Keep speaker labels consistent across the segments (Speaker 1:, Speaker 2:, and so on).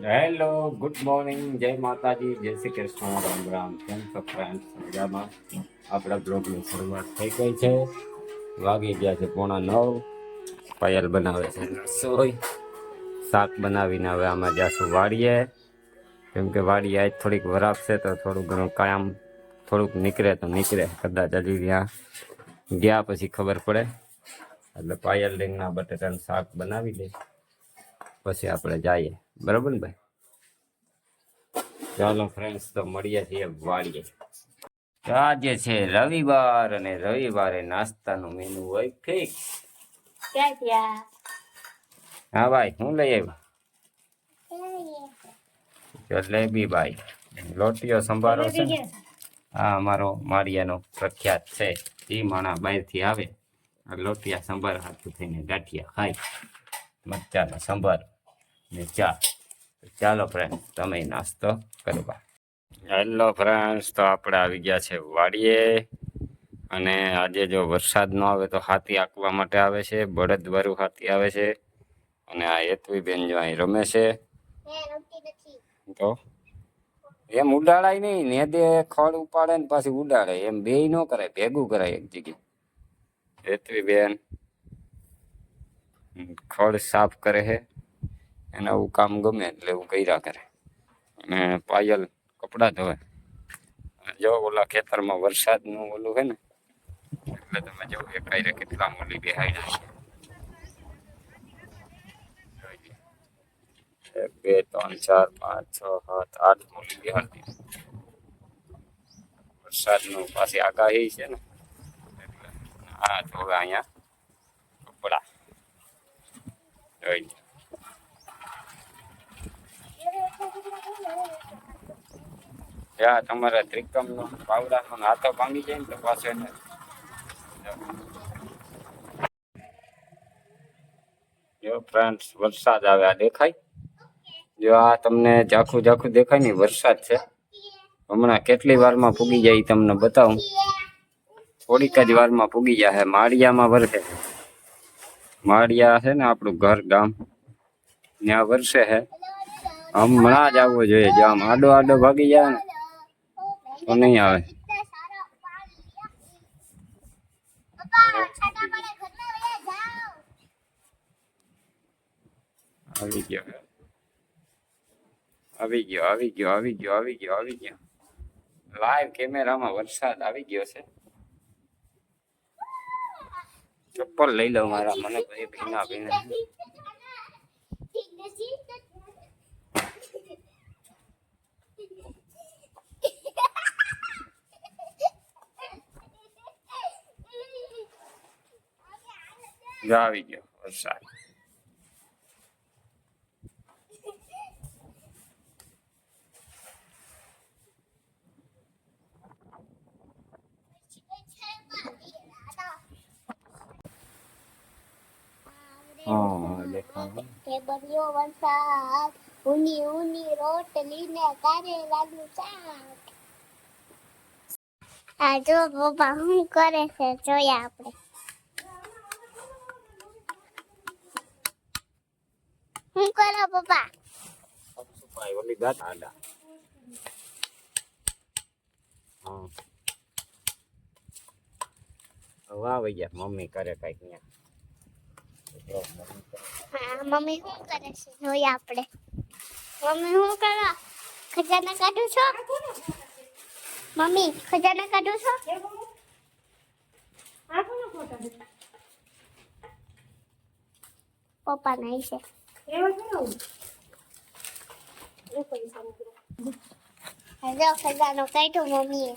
Speaker 1: Hello, good morning, જય માતાજી, જય શ્રી કૃષ્ણ, રામ રામ. કેમ છો ફ્રેન્ડ્સ? મજામાં? આપણા બ્લોગની શરૂઆત થઈ ગઈ છે. વાગી ગયા છે 8:45. પાયલ બનાવે છે રસોઈ. શાક બનાવીને હવે આમાં જાશું વાડીએ, કેમ કે વાડીએ આજ થોડીક વરાપ છે તો થોડું ઘણું કામ થોડુંક નીકળે તો નીકળે. કદાચ હજી ત્યાં ગયા પછી ખબર પડે. એટલે પાયલ રીંગણા બટેટાનું શાક બનાવી દે પછી આપણે જઈએ. બરાબર ને ભાઈ? ચાલો ફ્રેન્ડ્સ, તો મળીએ છીએ વાડીએ. તો આજે છે રવિવાર અને રવિવારે નાસ્તાનું મેનુ હોય ફિક્સ. હા ભાઈ, હું લઈ આવ્યા? જલેબી ભાઈ. લોટીઓ સંભારો છે ને? હા, અમારો માળિયાનો પ્રખ્યાત છે. એ માણા બહારથી આવે લોટિયા સંભાર હાથું થઈને ગાંઠિયા ખાય, મરચાનો સંભાર ને ચા. ચાલો ફ્રેન્ડ, તમે નાસ્તો કરવા. હેલો ફ્રેન્ડ્સ, તો આપણે આવી ગયા છે વાડીએ. અને આજે જો વરસાદ ન આવે તો હાથી આંકવા માટે આવે છે. બળદવાળું હાથી આવે છે. અને આ હેતવી બેન જો અહીં રમે છે. તો એમ ઉડાડાય નહીં ને, દે ખડ ઉપાડે ને પાછી ઉડાડે, એમ બેય ન કરાય, ભેગું કરાય એક જગ્યાએ. હેતવી બેન ખડ સાફ કરે છે. એને આવું કામ ગમે એટલે એવું કર્યા કરે. અને પાયલ કપડાં ધોવે. જો ઓલા ખેતરમાં વરસાદનું ઓલું છે ને, એટલે તમે જો એ કાંઈ કેટલા મૂલી બેહાઈ જાય. 1 2 3 4 5 6 7 8 મૂલી બેહાડી. વરસાદનું પાછી આગાહી છે ને, એટલે આ ધોવે અહીંયા કપડા જોઈ. ત્યાં તમારા ત્રિકમનો પાવડાનો હાથો ભાંગી જાય ને તો પાછો એને જો ફ્રેન્ડ્સ વરસાદ આવે આ દેખાય. જો આ તમને ઝાખું ઝાખું દેખાય ને, વરસાદ છે. હમણાં કેટલી વારમાં પૂગી જાય તમને બતાવું. થોડીક જ વારમાં પૂગી જાય. માળિયામાં વરસે છે. માળિયા છે ને આપણું ઘર ગામ, ત્યાં વરસે છે. હમણાં જ આવવો જોઈએ. જો આમ આડો આડો ભાગી જાય ને તો નહીં આવે. આવી ગયો આવી ગયો આવી ગયો આવી ગયો આવી ગયો આવી ગયો. લાઈવ કેમેરામાં વરસાદ આવી ગયો છે. ચપ્પલ લઈ લઉં મારા, મને પછી ભીના ભીના. આવી ગયો વરસાદ.
Speaker 2: બન્યો વરસાદ, ઊની ઊની રોટલી ને કારેલાનું શાક. આ જો પપ્પા શું કરે છે, જોયા આપણે. શું કરો પપ્પા?
Speaker 1: ઓલી ગાત આડા. વાહ ભૈયા, મમ્મી કરે કઈક ત્યાં.
Speaker 2: હા, મમ્મી શું કરે છે, જોયા આપણે. મમ્મી શું કરો? ખજાના કાઢો છો? મમ્મી ખજાના કાઢો છો? પપ્પા નહીં છે. હેલો, ખજાનો કાઢ્યો મમ્મીએ.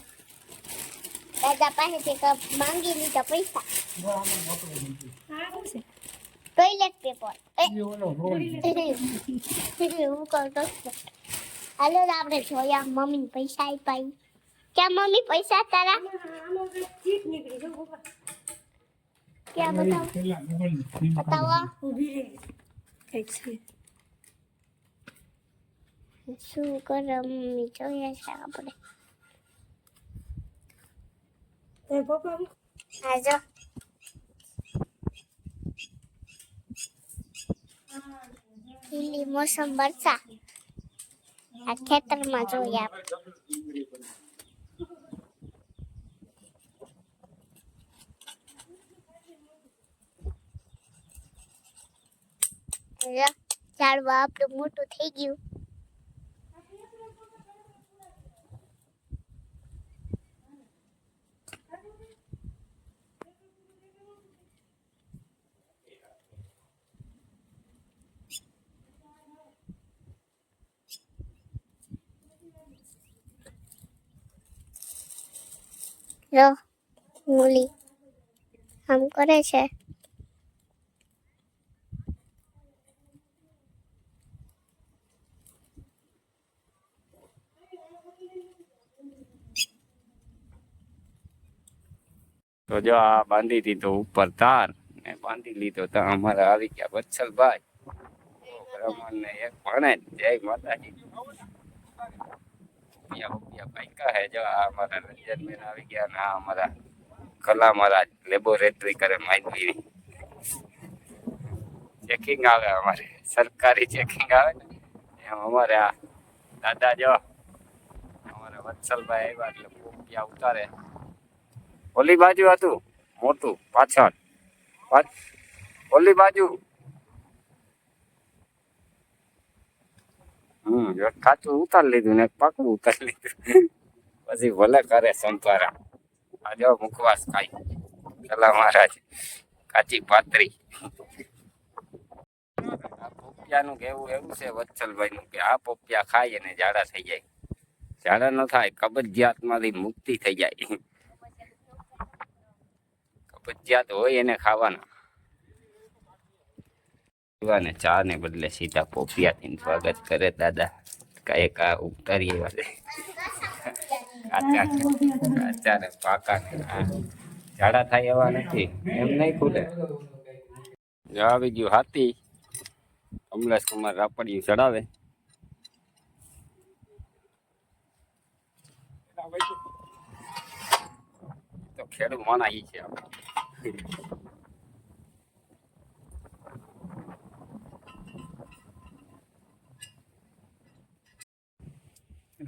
Speaker 2: દાદા પાસેથી માંગી લીધા પૈસા. Toilet paper. હું કરતો હાલો, આપણે જોયા મમ્મી પૈસા આપ્યા. ક્યાં મમ્મી પૈસા તારા? ક્યાં બતાવો. શું કરે મમ્મી, જોયા છે આપણે. હા જો લીલી મોસમ વરસા. આ ખેતરમાં જોઈએ આપણે. ઝાડવા આપણું મોટું થઈ ગયું. જો મૂલી આમ કરે છે.
Speaker 1: તો જો આ બાંધી દીધો ઉપર તાર ને બાંધી લીધો તો અમારા આવી ગયા વત્સલભાઈ બ્રાહ્મણ ને એક ભણે જય માતાજી. પાઈકા હે જો આ અમારા રંજનબેન આવી ગયા ને આ અમારા કલા મહારાજ લેબોરેટરી કરે માઇનવી ચેકિંગ આવે અમારે સરકારી ચેકિંગ આવે ને એમ અમારે આ દાદા જો અમારા વત્સલભાઈ આવ્યા એટલે પોપિયા ઉતારે. ઓલી બાજુ હતું મોટું પાછળ ઓલી બાજુ એક કાચું ઉતારી લીધું ને એક પાકું ઉતારી લીધું પછી ભલે કરે સંપારા. આ જો મુખવાસ ખાઈ કલા મહારાજ કાચી પાતરી. આ પોપિયાનું કેવું એવું છે વત્સલભાઈ નું કે આ પોપિયા ખાય અને ઝાડા થઈ જાય. ઝાડા ન થાય કબજિયાત માંથી મુક્તિ થઈ જાય. કબજિયાત હોય એને ખાવાના ને ચા ને બદલે સીધા પોપિયાથી સ્વાગત કરે દાદા. કાંઈક આ ઉતારી એવા છે કાચા ને પાકા ને ઝાડા થાય એવા નથી એમ નહીં ખુલે. આવી ગયું હાથી કમલેશ કુમાર રાપડિયું ચડાવે. તો ખેડૂત માણા ઈ છે આપણે.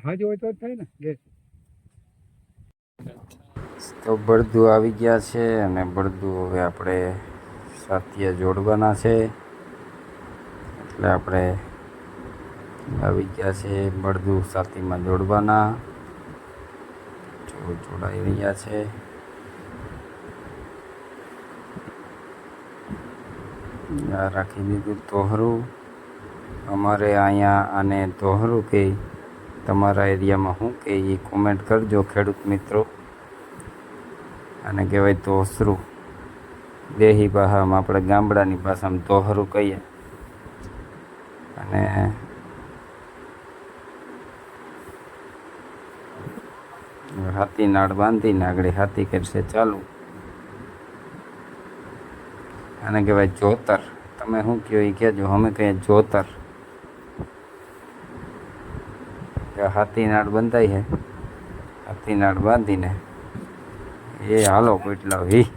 Speaker 3: હાજી હોય તો જ થાય ને ગેસ.
Speaker 1: તો બળદું આવી ગયા છે અને બળદું હવે આપણે સાથીએ જોડવાના છે એટલે આપણે આવી ગયા છે બળદું સાથીમાં જોડવાના. જોડાઈ રહ્યા છે. આ રાખી દીધું તોહરું. અમારે અહીંયા આને તોહરું કે તમારા એરિયામાં શું કે એ કોમેન્ટ કરજો ખેડૂત મિત્રો. આને કહેવાય તોસરું. દેહી ભાષામાં આપણે ગામડાની ભાષામાં તોહરું કહીએ. અને હાથી નાળ બાંધીને આગળ હાથી કરશે ચાલુ. આને કહેવાય જોતર. તમે શું કહો એ કહેજો. અમે કહીએ જોતર. હાથી નાળ બંધાઈ છે. હાથી નાળ બાંધીને એ હાલો કેટલા વી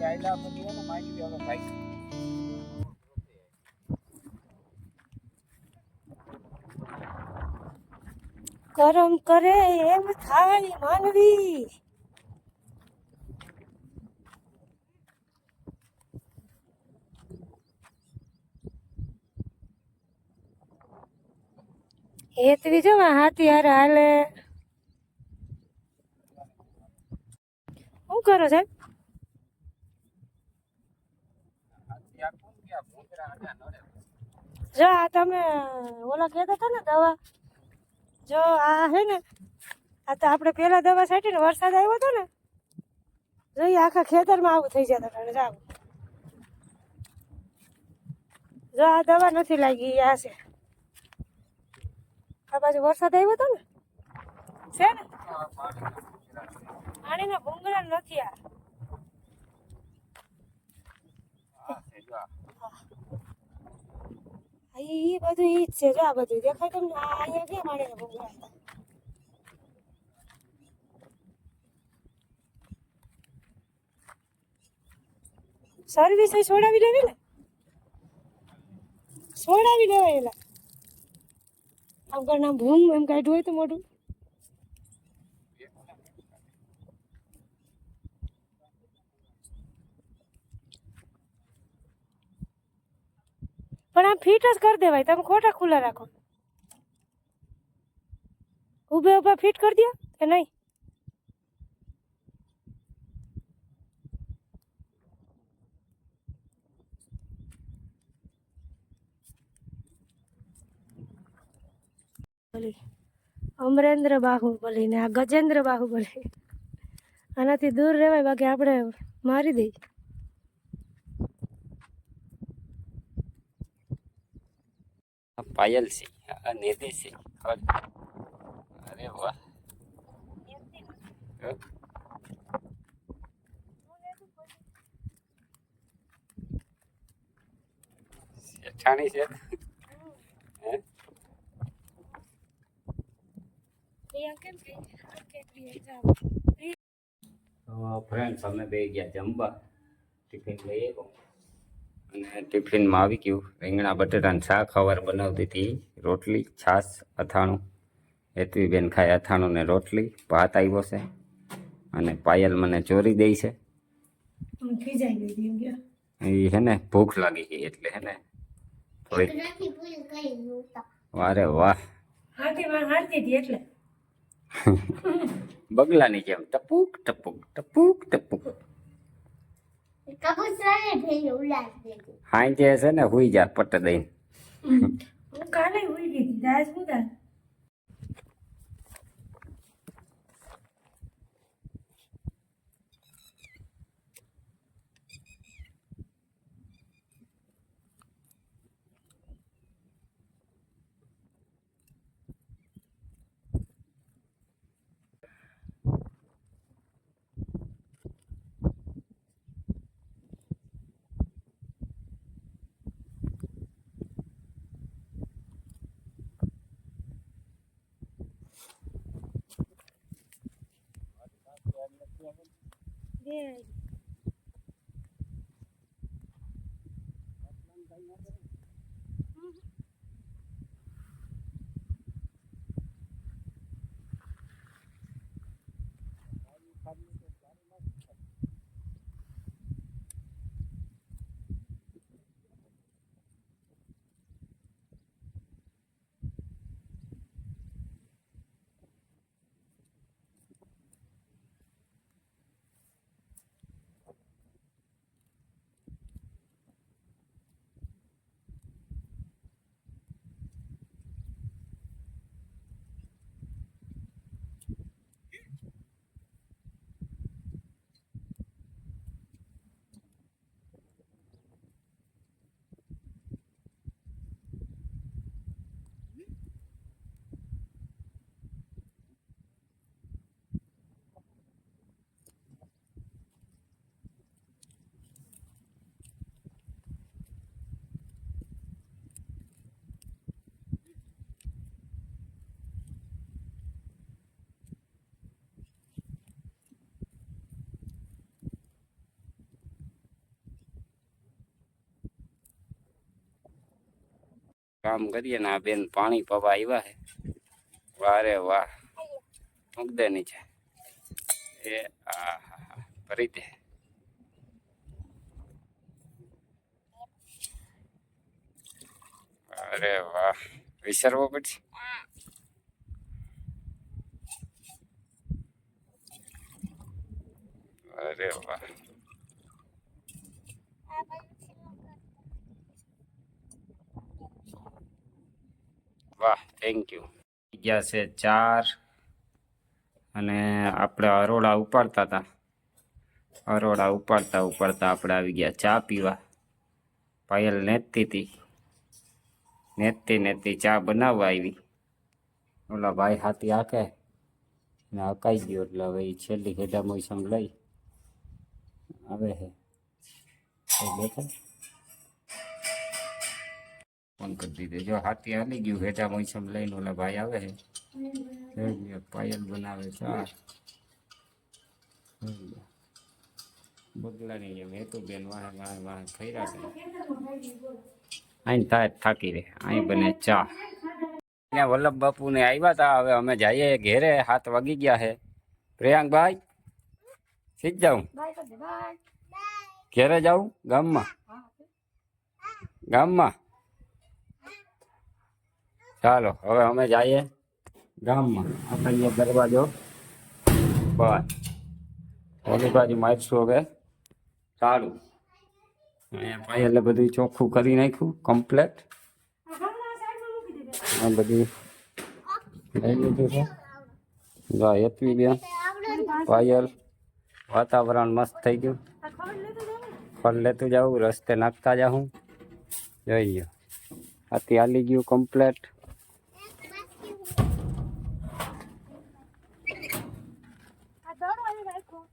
Speaker 1: આયલા પછી એને માગી દેવાનો ભાઈ.
Speaker 4: કરમ કરે એમ થાય માનવી. હેતવી જો હાથી હારે હાલે. શું કરો સાહેબ? જો આ તમે ઓલા કહેતા હતા ને દવા, જો આ હે ને આ તો આપણે પેલા દવા છાંટી ને વરસાદ આવ્યો હતો ને, જો ઈ આખા ખેતરમાં આવું થઈ જતું હતું. જાવ જો આ દવા નથી લાગી, આ છે. આ બાજુ વરસાદ આવ્યો હતો ને, છે ને પાણીના ભૂંગળા નથી. ઈ બધું ઈ જ છે. જો આ બધું દેખાય તમને, આ અહીંયા ક્યાં પાણીના ભૂંગળા હતા. સર્વિસ છોડાવી દેવી ને, છોડાવી દેવાય. એલા આમ કર નામ ભૂમ એમ કાઢ્યું હોય તો મોઢું. પણ આમ ફિટ જ કરી દેવાય. તમે ખોટા ખુલ્લા રાખો. ઊભે ઊભા ફિટ કરી દો કે નહીં? અમરેન્દ્ર બાહુબલી ને આ ગજેન્દ્ર બાહુબલી. આનાથી દૂર રહેવાય, બાકી આપણે મારી દઈ.
Speaker 1: પાયલ છે, નિધિ છે. અરે વાહ, શેઠાણી છે. ફ્રેન્ડ્સ અમે બે ગયા જમવા, ટિફિન લઈ આવ્યો અને ટિફિનમાં આવી ગયું રીંગણા બટેટાનું શાક. સવાર બનાવતી હતી રોટલી, છાશ, અથાણું. હેતવી બેન ખાય અથાણું ને રોટલી. ભાત આવ્યો છે અને પાયલ મને ચોરી દે છે. એ હે ને ભૂખ લાગી ગઈ એટલે હે ને થોડી. વારે વાહ,
Speaker 4: એટલે
Speaker 1: બગલાની જેમ ટપુક ટપુક ટપુક ટપુક. હાઈ જે છે ને હુઈ જા પટ દઈને.
Speaker 4: હું કાલે હોઈ ગઈ હતી. દાસ હું દાસ
Speaker 1: કામ કરીએ ને આ બેન પાણી પવા આવ્યા છે. વાહ રે વાહ મૂક દે નીચે એ આ ભરી દે અરે વાહ વિસરવો પડશે અરે વાહ વાહ થેન્ક યુ ગયા છે 4 અને આપણે અરોડા ઉપાડતા હતા અરોડા ઉપાડતા ઉપાડતા આપણે આવી ગયા ચા પીવા પાયલ નેતતી હતી નેતતી નેતતી ચા બનાવવા આવી ઓલા ભાઈ હાથી આકે ને અકાઈ ગયો એટલે હવે એ છેલ્લી હેડા મોસમ લઈ આવે છે દેખાય ફોન કરી દીધો જો હાથી હાલી ગયું હેઠા મોસમ લઈને ઓલા ભાઈ આવે છે પાયલ બનાવે ચા બગલાની જેમ હેતું બેન વાહે વાહે વાહે ખૈરા છે અહીં થાય થાકી રે અહીં બને ચા ત્યાં વલ્લભ બાપુ ને આવ્યા હતા હવે અમે જઈએ ઘેરે 7 વાગી ગયા છે પ્રિયાંકભાઈ સીધ જાઉં ઘેરે જાઉં ગામમાં ચાલો હવે અમે જઈએ ગામમાં આપણે દરવાજો બસ ઓલી બાજુ મારશું હવે સારું અહીંયા પાયલે બધું ચોખ્ખું કરી નાખ્યું કમ્પ્લેટ આ બધું લઈ લીધું છે જા હેતવી બેન પાયલ વાતાવરણ મસ્ત થઈ ગયું ફળ લેતું જાઉં રસ્તે નાખતા જાઉં જોઈ લ્યો હાથી હાલી ગયું કમ્પ્લેટ
Speaker 4: આ દડો અહીં રાખ્યો